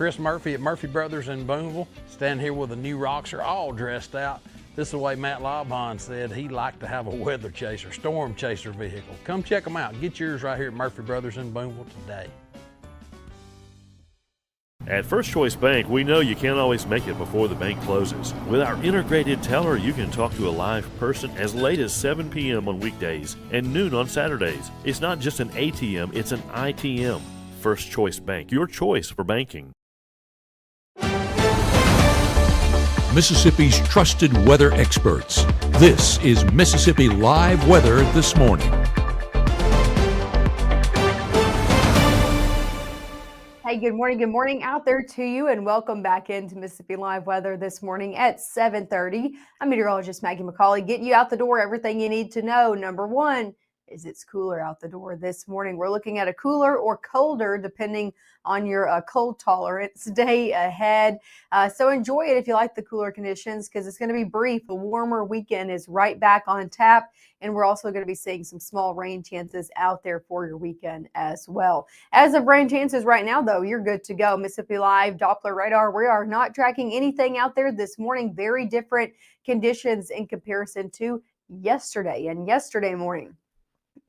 Chris Murphy at Murphy Brothers in Boonville. Stand here with the new Roxer all dressed out. This is the way Matt Lobhon said he liked to have a weather chaser, storm chaser vehicle. Come check them out. Get yours right here at Murphy Brothers in Boonville today. At First Choice Bank, we know you can't always make it before the bank closes. With our integrated teller, you can talk to a live person as late as 7 p.m. on weekdays and noon on Saturdays. It's not just an ATM, it's an ITM. First Choice Bank, your choice for banking. Mississippi's trusted weather experts. This is Mississippi Live Weather This Morning. Hey, good morning out there to you, and welcome back into Mississippi Live Weather This Morning at 7:30. I'm meteorologist Maggie McCauley, getting you out the door everything you need to know. Number one is it's cooler out the door this morning. We're looking at a cooler or colder, depending on your cold tolerance, day ahead. So enjoy it if you like the cooler conditions, because it's going to be brief. A warmer weekend is right back on tap, and we're also going to be seeing some small rain chances out there for your weekend as well. As of rain chances right now, though, you're good to go. Mississippi Live Doppler radar, we are not tracking anything out there this morning. Very different conditions in comparison to yesterday and yesterday morning.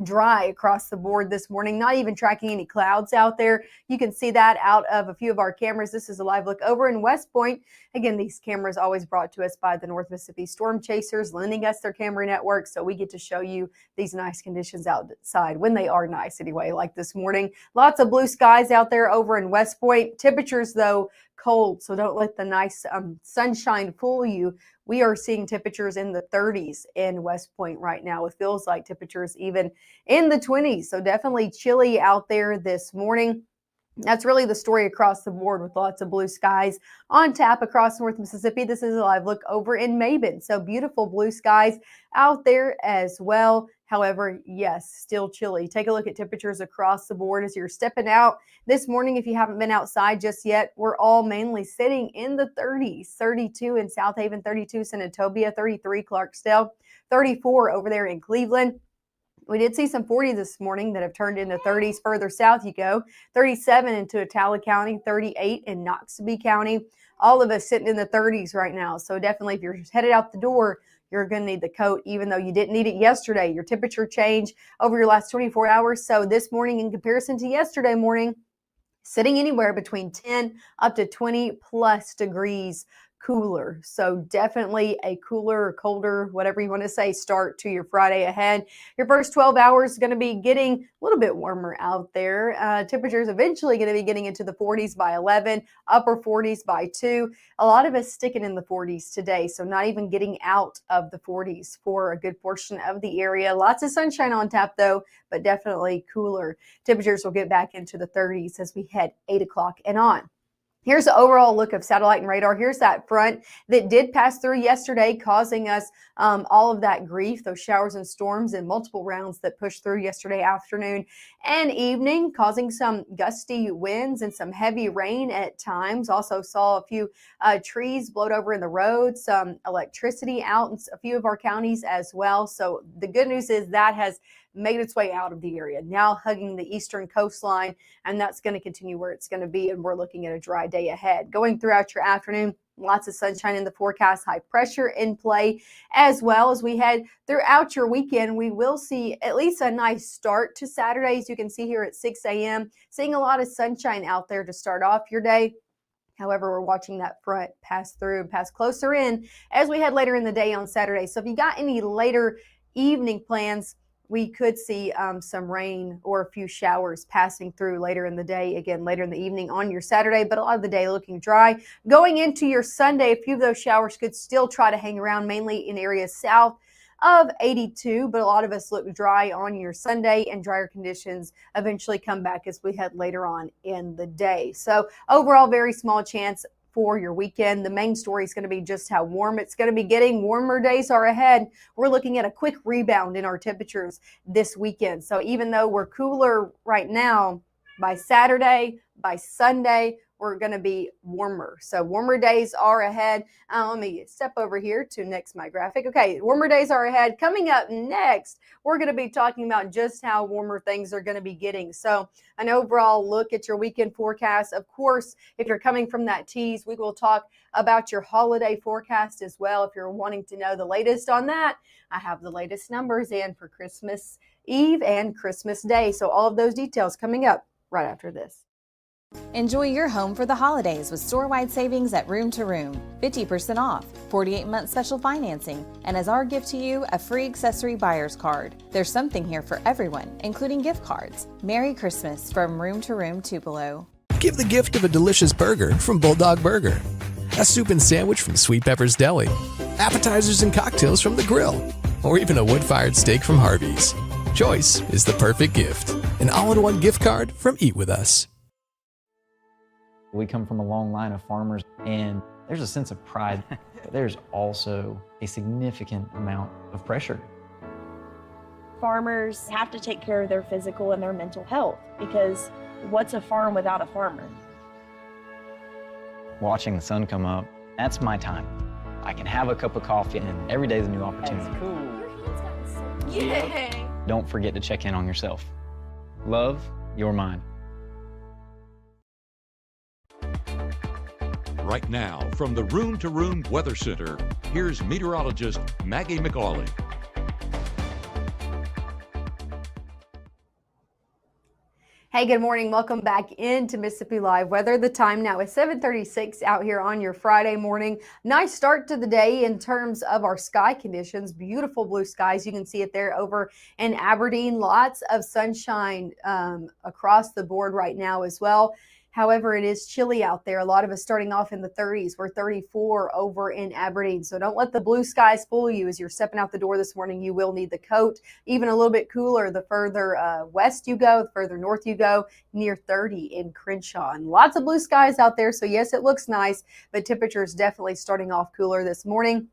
Dry across the board this morning, not even tracking any clouds out there. You can see that out of a few of our cameras. This is a live look over in West Point. Again, these cameras always brought to us by the North Mississippi Storm Chasers, lending us their camera network, so we get to show you these nice conditions outside when they are nice anyway, like this morning. Lots of blue skies out there over in West Point. Temperatures, though, cold, so don't let the nice sunshine fool you. We are seeing temperatures in the 30s in West Point right now. It feels like temperatures even in the 20s. So definitely chilly out there this morning. That's really the story across the board, with lots of blue skies on tap across North Mississippi. This is a live look over in Maben. So beautiful blue skies out there as well. However, yes, still chilly. Take a look at temperatures across the board as you're stepping out this morning. If you haven't been outside just yet, we're all mainly sitting in the 30s. 32 in South Haven, 32 Senatobia, 33 Clarksdale, 34 over there in Cleveland. We did see some 40s this morning that have turned into 30s further south you go. 37 into Itala County, 38 in Noxubee County. All of us sitting in the 30s right now. So definitely if you're headed out the door, you're going to need the coat, even though you didn't need it yesterday. Your temperature changed over your last 24 hours. So this morning, in comparison to yesterday morning, sitting anywhere between 10 up to 20 plus degrees cooler. So definitely a cooler or colder, whatever you want to say, start to your Friday ahead. Your first 12 hours is going to be getting a little bit warmer out there. Temperatures eventually going to be getting into the 40s by 11, upper 40s by 2. A lot of us sticking in the 40s today, so not even getting out of the 40s for a good portion of the area. Lots of sunshine on tap, though, but definitely cooler. Temperatures will get back into the 30s as we head 8 o'clock and on. Here's the overall look of satellite and radar. Here's that front that did pass through yesterday, causing us all of that grief, those showers and storms and multiple rounds that pushed through yesterday afternoon and evening, causing some gusty winds and some heavy rain at times. Also saw a few trees blowed over in the road, some electricity out in a few of our counties as well. So the good news is that has made its way out of the area, now hugging the eastern coastline, and that's going to continue where it's going to be, and we're looking at a dry day ahead. Going throughout your afternoon, lots of sunshine in the forecast, high pressure in play as well. As we head throughout your weekend, we will see at least a nice start to Saturday. As you can see here at 6 a.m., seeing a lot of sunshine out there to start off your day. However, we're watching that front pass through and pass closer in as we head later in the day on Saturday. So if you got any later evening plans, we could see some rain or a few showers passing through later in the day, again, later in the evening on your Saturday, but a lot of the day looking dry. Going into your Sunday, a few of those showers could still try to hang around, mainly in areas south of 82, but a lot of us look dry on your Sunday, and drier conditions eventually come back as we head later on in the day. So overall, very small chance for your weekend. The main story is going to be just how warm it's going to be getting. Warmer days are ahead. We're looking at a quick rebound in our temperatures this weekend. So even though we're cooler right now, by Saturday, by Sunday, we're going to be warmer. So warmer days are ahead. Let me step over here to next my graphic. Okay, warmer days are ahead. Coming up next, we're going to be talking about just how warmer things are going to be getting. So an overall look at your weekend forecast. Of course, if you're coming from that tease, we will talk about your holiday forecast as well. If you're wanting to know the latest on that, I have the latest numbers in for Christmas Eve and Christmas Day. So all of those details coming up right after this. Enjoy your home for the holidays with store-wide savings at Room to Room. 50% off, 48-month special financing, and as our gift to you, a free accessory buyer's card. There's something here for everyone, including gift cards. Merry Christmas from Room to Room Tupelo. Give the gift of a delicious burger from Bulldog Burger, a soup and sandwich from Sweet Pepper's Deli, appetizers and cocktails from The Grill, or even a wood-fired steak from Harvey's. Choice is the perfect gift. An all-in-one gift card from Eat With Us. We come from a long line of farmers, and there's a sense of pride, but there's also a significant amount of pressure. Farmers have to take care of their physical and their mental health, because what's a farm without a farmer? Watching the sun come up, that's my time. I can have a cup of coffee, and every day's a new opportunity. That's cool. Yeah. Don't forget to check in on yourself. Love your mind. Right now, from the Room to Room Weather Center, here's meteorologist Maggye McCauley. Hey, good morning. Welcome back into Mississippi Live Weather. The time now is 7:36 out here on your Friday morning. Nice start to the day in terms of our sky conditions. Beautiful blue skies. You can see it there over in Aberdeen. Lots of sunshine across the board right now as well. However, it is chilly out there. A lot of us starting off in the 30s. We're 34 over in Aberdeen. So don't let the blue skies fool you as you're stepping out the door this morning. You will need the coat. Even a little bit cooler the further west you go, the further north you go, near 30 in Crenshaw. And lots of blue skies out there. So yes, it looks nice, but temperatures definitely starting off cooler this morning.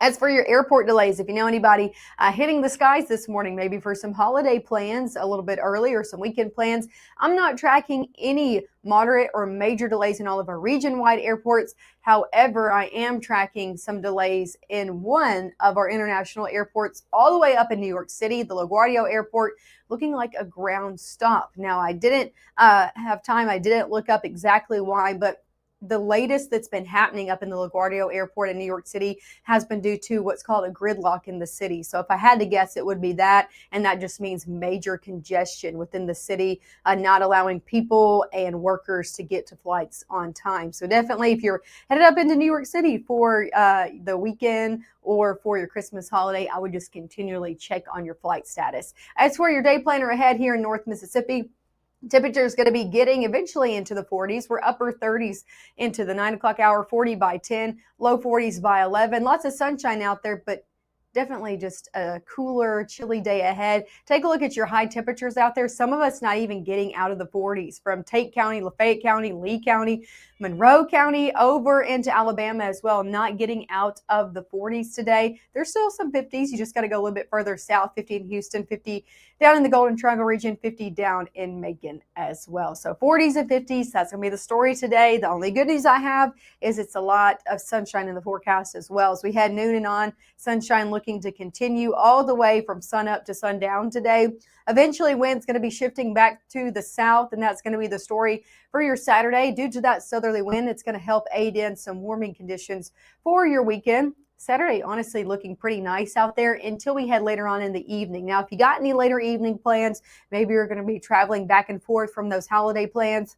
As for your airport delays, if you know anybody hitting the skies this morning, maybe for some holiday plans a little bit early or some weekend plans, I'm not tracking any moderate or major delays in all of our region-wide airports. However, I am tracking some delays in one of our international airports all the way up in New York City, the LaGuardia Airport, looking like a ground stop. Now, I didn't have time. I didn't look up exactly why, but the latest that's been happening up in the LaGuardia Airport in New York City has been due to what's called a gridlock in the city. So if I had to guess, it would be that, and that just means major congestion within the city, not allowing people and workers to get to flights on time. So definitely, if you're headed up into New York City for the weekend or for your Christmas holiday, I would just continually check on your flight status. As for your day planner ahead here in North Mississippi, temperature is going to be getting eventually into the 40s. We're upper 30s into the 9 o'clock hour, 40 by 10, low 40s by 11. Lots of sunshine out there, but definitely just a cooler, chilly day ahead. Take a look at your high temperatures out there. Some of us not even getting out of the 40s from Tate County, Lafayette County, Lee County, Monroe County, over into Alabama as well, not getting out of the 40s today. There's still some 50s. You just got to go a little bit further south, 50 in Houston, 50 down in the Golden Triangle region, 50 down in Macon as well. So 40s and 50s, that's going to be the story today. The only good news I have is it's a lot of sunshine in the forecast as well. As we had noon and on, sunshine looking to continue all the way from sun up to sundown today. Eventually, wind's going to be shifting back to the south, and that's going to be the story for your Saturday. Due to that southerly wind, it's going to help aid in some warming conditions for your weekend. Saturday, honestly, looking pretty nice out there until we head later on in the evening. Now, if you got any later evening plans, maybe you're going to be traveling back and forth from those holiday plans,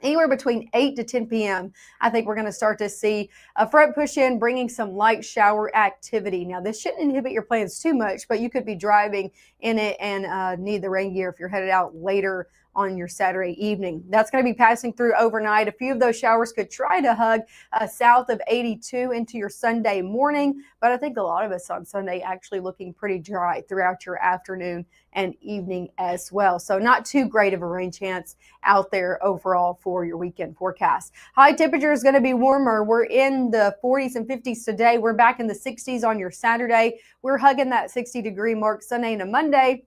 anywhere between 8 to 10 p.m., I think we're going to start to see a front push in, bringing some light shower activity. Now, this shouldn't inhibit your plans too much, but you could be driving in it and need the rain gear if you're headed out later on your Saturday evening. That's going to be passing through overnight. A few of those showers could try to hug south of 82 into your Sunday morning, but I think a lot of us on Sunday actually looking pretty dry throughout your afternoon and evening as well. So not too great of a rain chance out there overall for your weekend forecast. High temperature is going to be warmer. We're in the 40s and 50s today. We're back in the 60s on your Saturday. We're hugging that 60-degree mark Sunday and a Monday.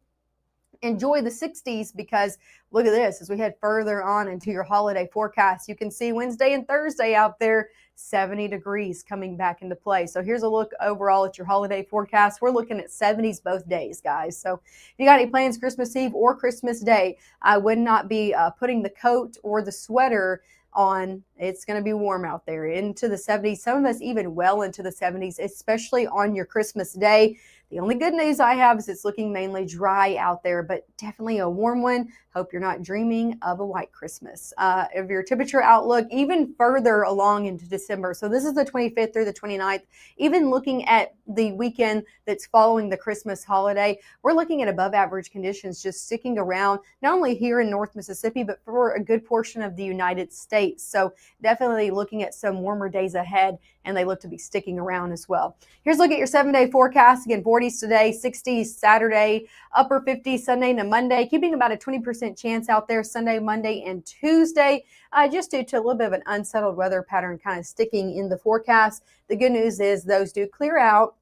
enjoy the 60s, because look at this. As we head further on into your holiday forecast, you can see Wednesday and Thursday out there, 70 degrees coming back into play. So here's a look overall at your holiday forecast. We're looking at 70s both days, guys. So if you got any plans Christmas Eve or Christmas Day, I would not be putting the coat or the sweater on. It's going to be warm out there into the 70s. Some of us even well into the 70s, especially on your Christmas Day. The only good news I have is it's looking mainly dry out there, but definitely a warm one. Hope you're not dreaming of a white Christmas. Of your temperature outlook, even further along into December. So this is the 25th through the 29th. Even looking at the weekend that's following the Christmas holiday, we're looking at above average conditions just sticking around, not only here in North Mississippi, but for a good portion of the United States. So definitely looking at some warmer days ahead, and they look to be sticking around as well. Here's a look at your 7-day forecast. Again, 40s today, 60s Saturday, upper 50s Sunday to Monday, keeping about a 20% chance out there Sunday, Monday, and Tuesday, just due to a little bit of an unsettled weather pattern kind of sticking in the forecast. The good news is those do clear out.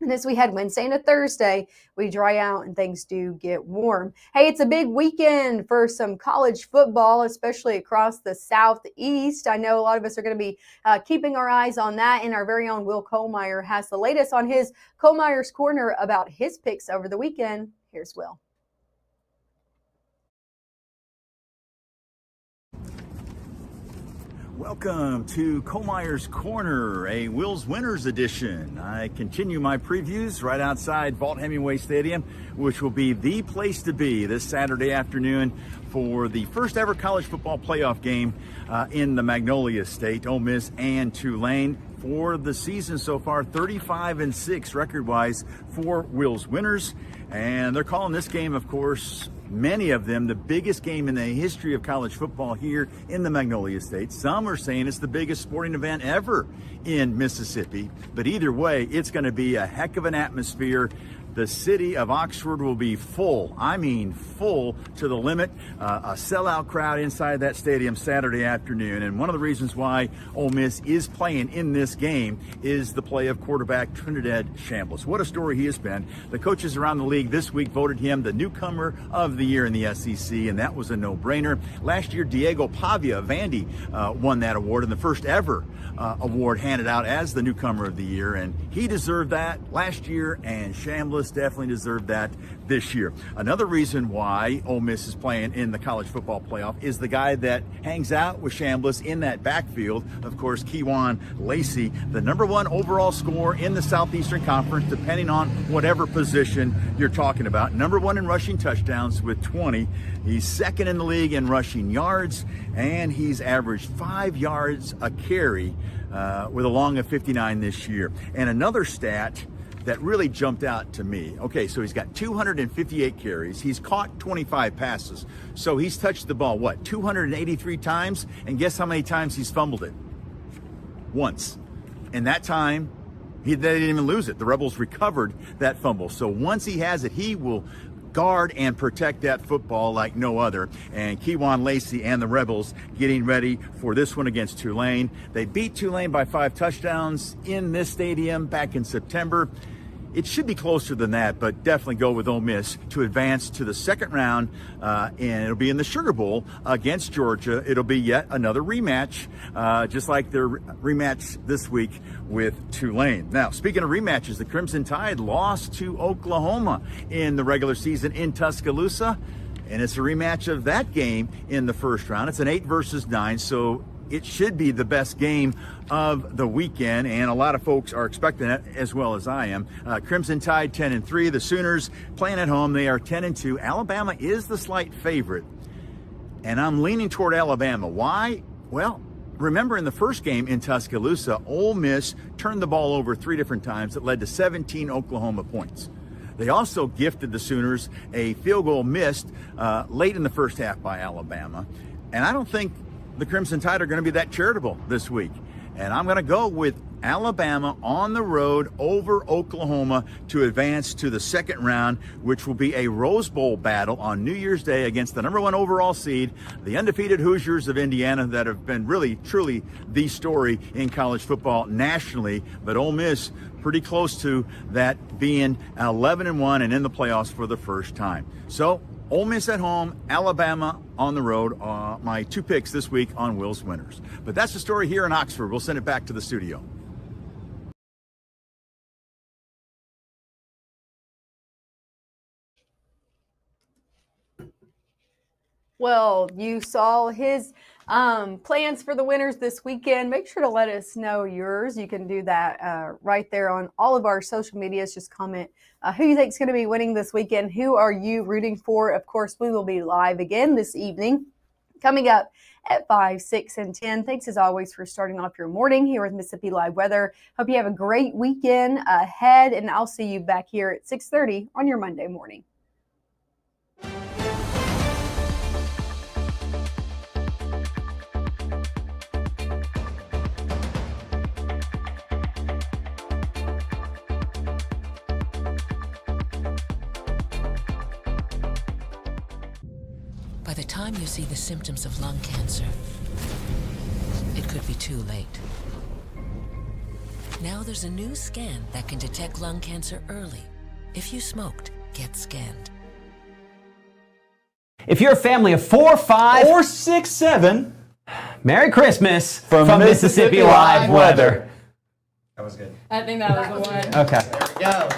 And as we head Wednesday into Thursday, we dry out and things do get warm. Hey, it's a big weekend for some college football, especially across the Southeast. I know a lot of us are going to be keeping our eyes on that, and our very own Will Kohlmeyer has the latest on his Kohlmeyer's Corner about his picks over the weekend. Here's Will. Welcome to Kohlmeyer's Corner, a Will's Winners edition. I continue my previews right outside Vaught-Hemingway Stadium, which will be the place to be this Saturday afternoon for the first ever college football playoff game in the Magnolia State, Ole Miss and Tulane. For the season so far, 35-6 record-wise for Will's Winners. And they're calling this game, of course, many of them, the biggest game in the history of college football here in the Magnolia State. Some are saying it's the biggest sporting event ever in Mississippi. But either way, it's going to be a heck of an atmosphere. The city of Oxford will be full. I mean full to the limit. A sellout crowd inside that stadium Saturday afternoon. And one of the reasons why Ole Miss is playing in this game is the play of quarterback Trinidad Shambliss. What a story he has been. The coaches around the league this week voted him the newcomer of the year in the SEC, and that was a no-brainer. Last year, Diego Pavia of Vandy won that award, and the first ever award handed out as the newcomer of the year, and he deserved that last year, and Shambliss definitely deserved that this year. Another reason why Ole Miss is playing in the college football playoff is the guy that hangs out with Shambliss in that backfield, of course, Kewan Lacey, the #1 overall scorer in the Southeastern Conference, depending on whatever position you're talking about. #1 in rushing touchdowns with 20. He's second in the league in rushing yards, and he's averaged 5 yards a carry with a long of 59 this year. And another stat that really jumped out to me. Okay, so he's got 258 carries. He's caught 25 passes. So he's touched the ball, 283 times? And guess how many times he's fumbled it? Once. And that time, they didn't even lose it. The Rebels recovered that fumble. So once he has it, he will guard and protect that football like no other. And Kewan Lacey and the Rebels getting ready for this one against Tulane. They beat Tulane by 5 touchdowns in this stadium back in September. It should be closer than that, but definitely go with Ole Miss to advance to the second round, and it'll be in the Sugar Bowl against Georgia. It'll be yet another rematch, just like their rematch this week with Tulane. Now, speaking of rematches, the Crimson Tide lost to Oklahoma in the regular season in Tuscaloosa, and it's a rematch of that game in the first round. It's an 8 versus 9, so it should be the best game of the weekend, and a lot of folks are expecting it, as well as I am. Crimson Tide 10-3. The Sooners playing at home. They are 10-2. Alabama is the slight favorite, and I'm leaning toward Alabama. Why? Well, remember in the first game in Tuscaloosa, Ole Miss turned the ball over 3 different times. That led to 17 Oklahoma points. They also gifted the Sooners a field goal missed late in the first half by Alabama, and I don't think the Crimson Tide are going to be that charitable this week. And I'm going to go with Alabama on the road over Oklahoma to advance to the second round, which will be a Rose Bowl battle on New Year's Day against the #1 overall seed, the undefeated Hoosiers of Indiana, that have been really, truly the story in college football nationally. But Ole Miss pretty close to that, being 11-1 and in the playoffs for the first time. So Ole Miss at home, Alabama on the road. My 2 picks this week on Will's Winners. But that's the story here in Oxford. We'll send it back to the studio. Well, you saw his plans for the winners this weekend. Make sure to let us know yours. You can do that right there on all of our social medias. Just comment who you think is going to be winning this weekend. Who are you rooting for? Of course, we will be live again this evening, coming up at 5, 6, and 10. Thanks as always for starting off your morning here with Mississippi Live Weather. Hope you have a great weekend ahead, and I'll see you back here at 6:30 on your Monday morning. By the time you see the symptoms of lung cancer, it could be too late. Now there's a new scan that can detect lung cancer early. If you smoked, get scanned. If you're a family of 4, 5, or 6, 7, Merry Christmas from Mississippi Live Weather. That was good. I think that was the one. Okay. There we go.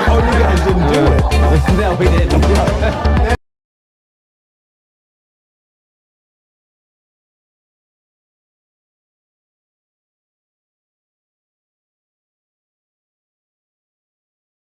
Oh, you guys didn't do it. No, we didn't.